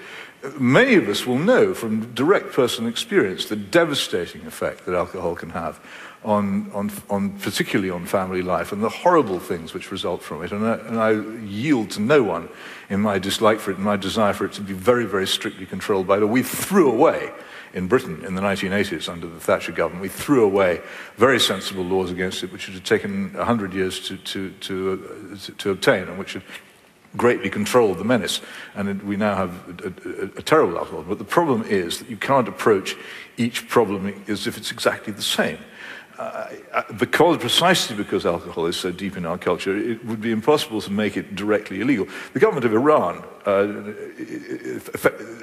Many of us will know from direct personal experience the devastating effect that alcohol can have particularly on family life, and the horrible things which result from it. And I yield to no one in my dislike for it and my desire for it to be very, very strictly controlled by law. We threw away in Britain in the 1980s under the Thatcher government, we threw away very sensible laws against it, which would have taken 100 years to obtain, and which had greatly controlled the menace. And we now have a terrible alcohol. But the problem is that you can't approach each problem as if it's exactly the same. Precisely because alcohol is so deep in our culture, it would be impossible to make it directly illegal. The government of Iran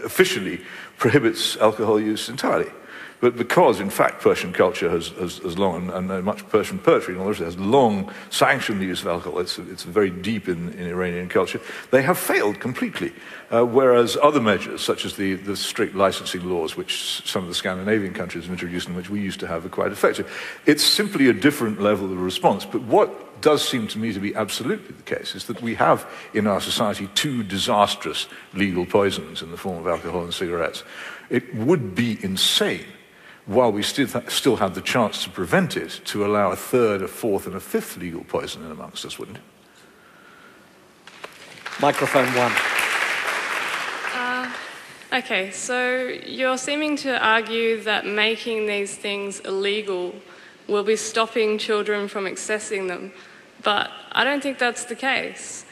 officially prohibits alcohol use entirely. But because, in fact, Persian culture has long, and much Persian poetry and all this, has long sanctioned the use of alcohol, it's very deep in Iranian culture, they have failed completely. Whereas other measures, such as the strict licensing laws, which some of the Scandinavian countries have introduced and which we used to have, are quite effective. It's simply a different level of response. But what does seem to me to be absolutely the case is that we have in our society two disastrous legal poisons in the form of alcohol and cigarettes. It would be insane, while we still have the chance to prevent it, to allow a third, a fourth, and a fifth legal poison in amongst us, wouldn't it?
Microphone one.
Okay, so you're seeming to argue that making these things illegal will be stopping children from accessing them, but I don't think that's the case.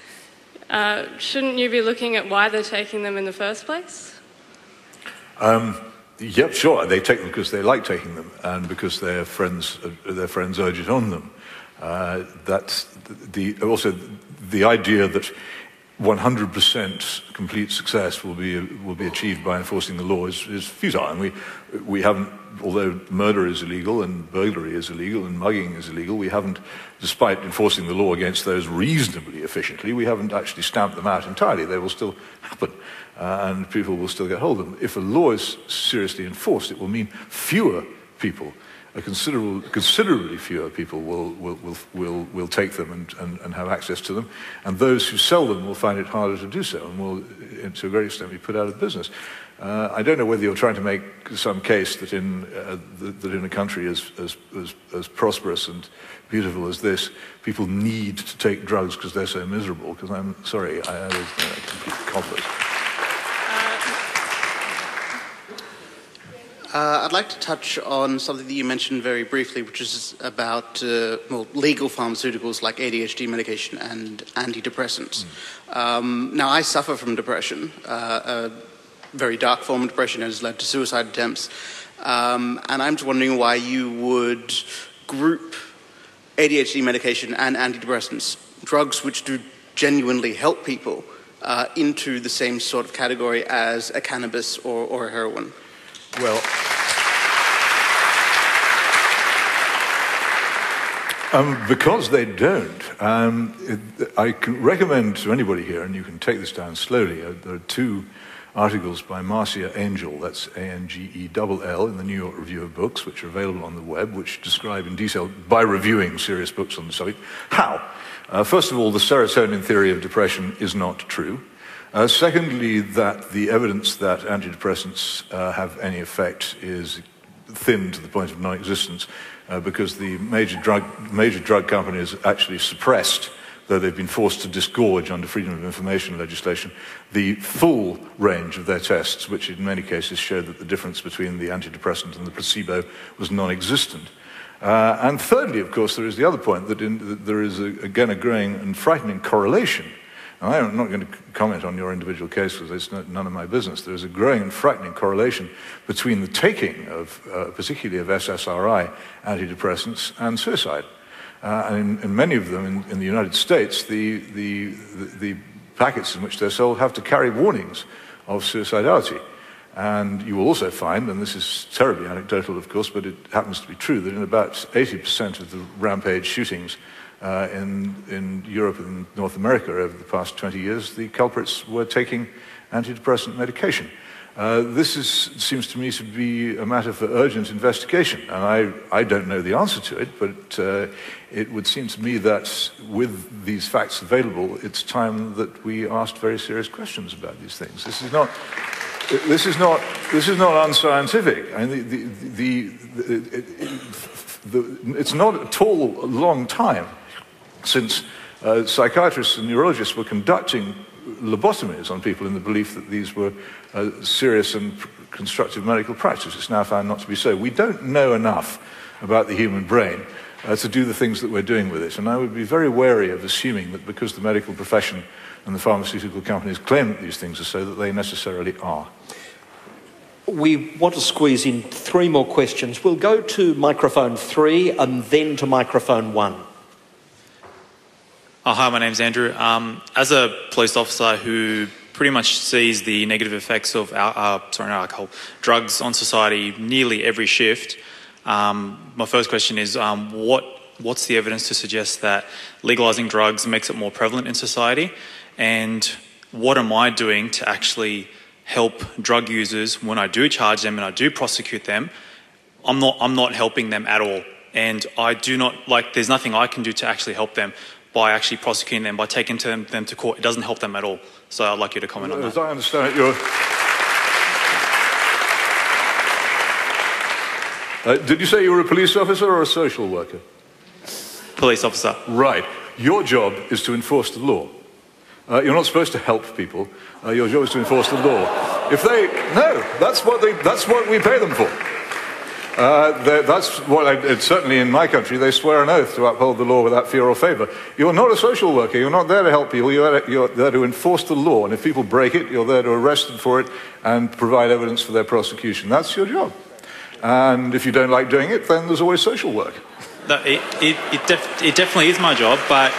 Shouldn't you be looking at why they're taking them in the first place?
Yep, sure. They take them because they like taking them, and because their friends urge it on them. That's also the idea that 100% complete success will be achieved by enforcing the law is futile. And we haven't, although murder is illegal and burglary is illegal and mugging is illegal, we haven't, despite enforcing the law against those reasonably efficiently, we haven't actually stamped them out entirely. They will still happen. And people will still get hold of them. If a law is seriously enforced, it will mean fewer people, considerably fewer people will take them and have access to them, and those who sell them will find it harder to do so, and will to a great extent, be put out of business. I don't know whether you're trying to make some case that in a country as prosperous and beautiful as this, people need to take drugs because they're so miserable. Because I'm sorry, I was complete conflict.
I'd like to touch on something that you mentioned very briefly, which is about legal pharmaceuticals like ADHD medication and antidepressants. Now, I suffer from depression, a very dark form of depression that has led to suicide attempts. And I'm just wondering why you would group ADHD medication and antidepressants, drugs which do genuinely help people, into the same sort of category as a cannabis or a heroin.
Well, because they don't, I can recommend to anybody here, and you can take this down slowly, there are 2 articles by Marcia Angel, that's A-N-G-E-L-L, in the New York Review of Books, which are available on the web, which describe in detail, by reviewing serious books on the subject, how. First of all, the serotonin theory of depression is not true. Secondly, that the evidence that antidepressants have any effect is thin to the point of non-existence because the major drug companies actually suppressed, though they've been forced to disgorge under Freedom of Information legislation, the full range of their tests, which in many cases showed that the difference between the antidepressant and the placebo was non-existent. And thirdly, of course, there is the other point that there is, again, a growing and frightening correlation. Now, I'm not going to comment on your individual case because it's none of my business. There is a growing and frightening correlation between the taking of, particularly of SSRI antidepressants, and suicide. And in many of them, in the United States, the packets in which they're sold have to carry warnings of suicidality. And you will also find, and this is terribly anecdotal, of course, but it happens to be true, that in about 80% of the rampage shootings in Europe and North America over the past 20 years, the culprits were taking antidepressant medication. This seems to me to be a matter for urgent investigation, and I don't know the answer to it, but it would seem to me that with these facts available, it's time that we asked very serious questions about these things. This is not unscientific. I mean, it's not at all a long time since psychiatrists and neurologists were conducting lobotomies on people in the belief that these were serious and constructive medical practice. It's now found not to be so. We don't know enough about the human brain to do the things that we're doing with it. And I would be very wary of assuming that because the medical profession and the pharmaceutical companies claim that these things are so, that they necessarily are.
We want to squeeze in 3 more questions. We'll go to microphone 3 and then to microphone 1.
Hi, my name's Andrew. As a police officer who pretty much sees the negative effects of alcohol, drugs on society nearly every shift, my first question is what's the evidence to suggest that legalising drugs makes it more prevalent in society? And what am I doing to actually help drug users when I do charge them and I do prosecute them? I'm not helping them at all. And I do not, there's nothing I can do to actually help them by actually prosecuting them, by taking them to court. It doesn't help them at all. So I'd like you to comment on that.
As I understand it, did you say you were a police officer or a social worker?
Police officer.
Right. Your job is to enforce the law. You're not supposed to help people. Your job is to enforce the law. That's what we pay them for. That's what certainly in my country, they swear an oath to uphold the law without fear or favour. You're not a social worker. You're not there to help people. You're there to enforce the law. And if people break it, you're there to arrest them for it and provide evidence for their prosecution. That's your job. And if you don't like doing it, then there's always social work.
It definitely is my job, but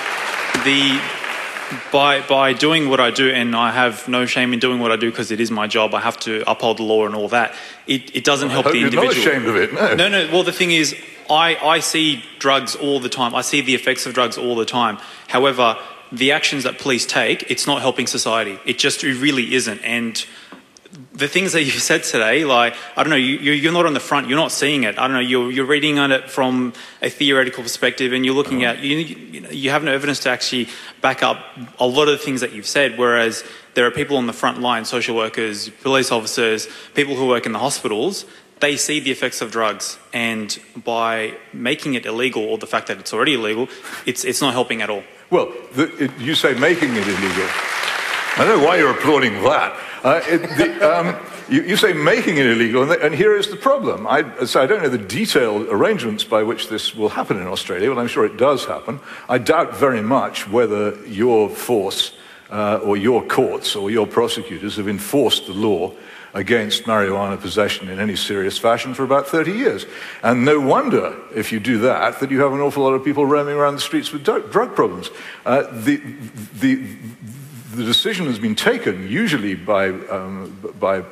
by doing what I do, and I have no shame in doing what I do because it is my job, I have to uphold the law and all that, it doesn't help the individual.
You're not ashamed of it, no.
No, well, the thing is, I see drugs all the time. I see the effects of drugs all the time. However, the actions that police take, it's not helping society. It really isn't. And the things that you said today, like, I don't know, you're not on the front, you're not seeing it. I don't know, you're reading on it from a theoretical perspective, and you're looking at, you have no evidence to actually back up a lot of the things that you've said, whereas there are people on the front line, social workers, police officers, people who work in the hospitals, they see the effects of drugs, and by making it illegal, or the fact that it's already illegal, it's not helping at all.
Well, you say making it illegal. I don't know why you're applauding that. You say making it illegal, and here is the problem. So I don't know the detailed arrangements by which this will happen in Australia, but I'm sure it does happen. I doubt very much whether your force or your courts or your prosecutors have enforced the law against marijuana possession in any serious fashion for about 30 years. And no wonder, if you do that, that you have an awful lot of people roaming around the streets with drug problems. The decision has been taken, usually by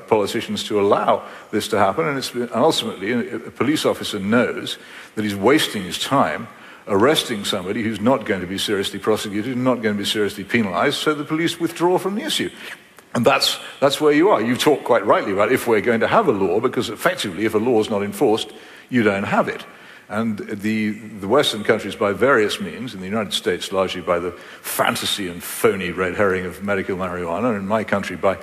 politicians, to allow this to happen, and ultimately a police officer knows that he's wasting his time arresting somebody who's not going to be seriously prosecuted and not going to be seriously penalized, so the police withdraw from the issue. And that's where you are. You talk quite rightly about if we're going to have a law, because effectively, if a law is not enforced, you don't have it. And the Western countries, by various means, in the United States largely by the fantasy and phony red herring of medical marijuana, and in my country by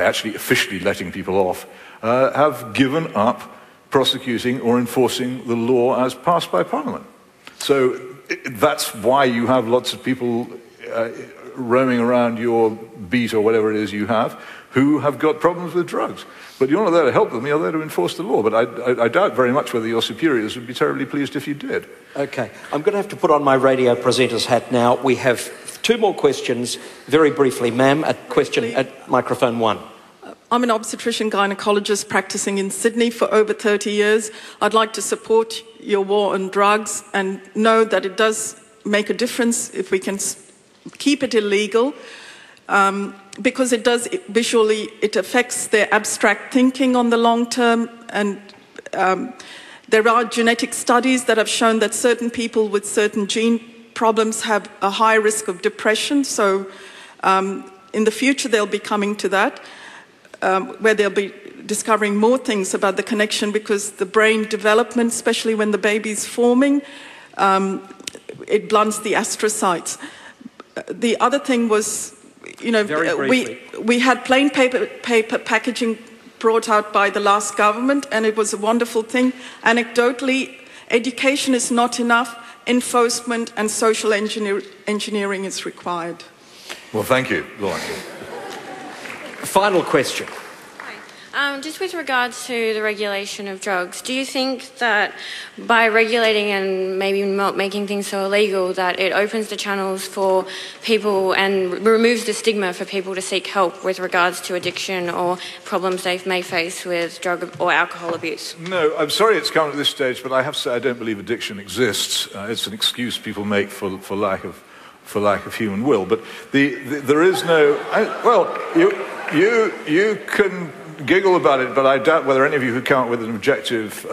actually officially letting people off, have given up prosecuting or enforcing the law as passed by Parliament. So that's why you have lots of people roaming around your beat or whatever it is you have, who have got problems with drugs. But you're not there to help them, you're there to enforce the law. But I doubt very much whether your superiors would be terribly pleased if you did.
Okay, I'm going to have to put on my radio presenter's hat now. We have two more questions, very briefly. Ma'am, a question at microphone 1.
I'm an obstetrician gynecologist practicing in Sydney for over 30 years. I'd like to support your war on drugs and know that it does make a difference if we can keep it illegal, because it does visually, it affects their abstract thinking on the long term, and there are genetic studies that have shown that certain people with certain gene problems have a high risk of depression, so in the future they'll be coming to that, where they'll be discovering more things about the connection, because the brain development, especially when the baby's forming, it blunts the astrocytes. The other thing was, you know, we had plain paper packaging brought out by the last government, and it was a wonderful thing. Anecdotally, education is not enough. Enforcement and social engineering is required.
Well, thank you, Lauren.
Final question.
Just with regards to the regulation of drugs, do you think that by regulating and maybe not making things so illegal, that it opens the channels for people and removes the stigma for people to seek help with regards to addiction or problems they may face with drug or alcohol abuse?
No, I'm sorry it's come to this stage, but I have to say I don't believe addiction exists. It's an excuse people make for lack of human will. But there is no... You can giggle about it, but I doubt whether any of you could come up with an objective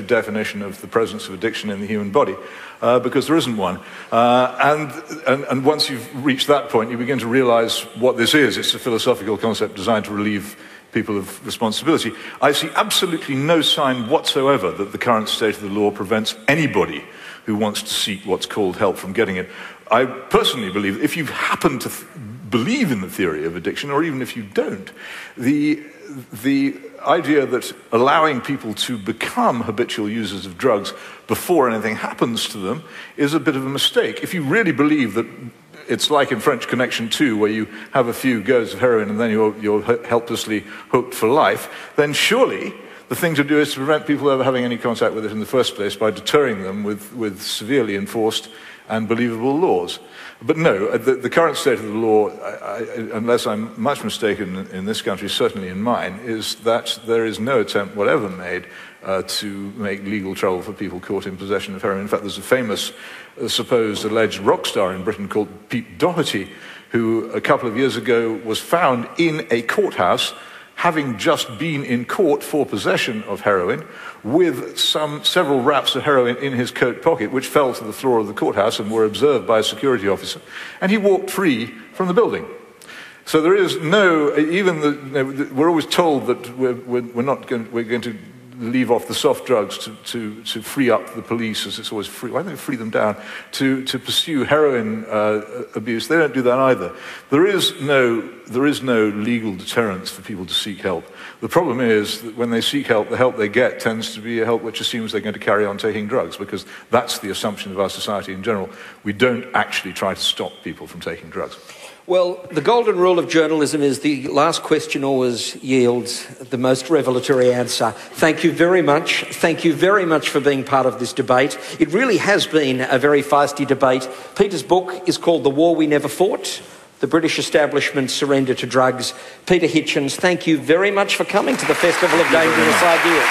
definition of the presence of addiction in the human body, because there isn't one. And once you've reached that point, you begin to realize what this is. It's a philosophical concept designed to relieve people of responsibility. I see absolutely no sign whatsoever that the current state of the law prevents anybody who wants to seek what's called help from getting it. I personally believe if you happen to believe in the theory of addiction, or even if you don't, the idea that allowing people to become habitual users of drugs before anything happens to them is a bit of a mistake. If you really believe that it's like in French Connection 2, where you have a few goes of heroin and then you're helplessly hooked for life, then surely the thing to do is to prevent people ever having any contact with it in the first place by deterring them with severely enforced and believable laws. But no, the current state of the law, unless I'm much mistaken in this country, certainly in mine, is that there is no attempt whatever made to make legal trouble for people caught in possession of heroin. In fact, there's a famous, supposed alleged rock star in Britain called Pete Doherty, who a couple of years ago was found in a courthouse having just been in court for possession of heroin, with several wraps of heroin in his coat pocket, which fell to the floor of the courthouse and were observed by a security officer, and he walked free from the building. So there is no, even we're always told that we're going to leave off the soft drugs to free up the police, as it's always free. Why don't they free them down to pursue heroin abuse? They don't do that either. There is no legal deterrence for people to seek help. The problem is that when they seek help, the help they get tends to be a help which assumes they're going to carry on taking drugs, because that's the assumption of our society in general. We don't actually try to stop people from taking drugs.
Well, the golden rule of journalism is the last question always yields the most revelatory answer. Thank you very much. Thank you very much for being part of this debate. It really has been a very feisty debate. Peter's book is called The War We Never Fought: The British Establishment's Surrender to Drugs. Peter Hitchens, thank you very much for coming to the Festival of Dangerous Ideas.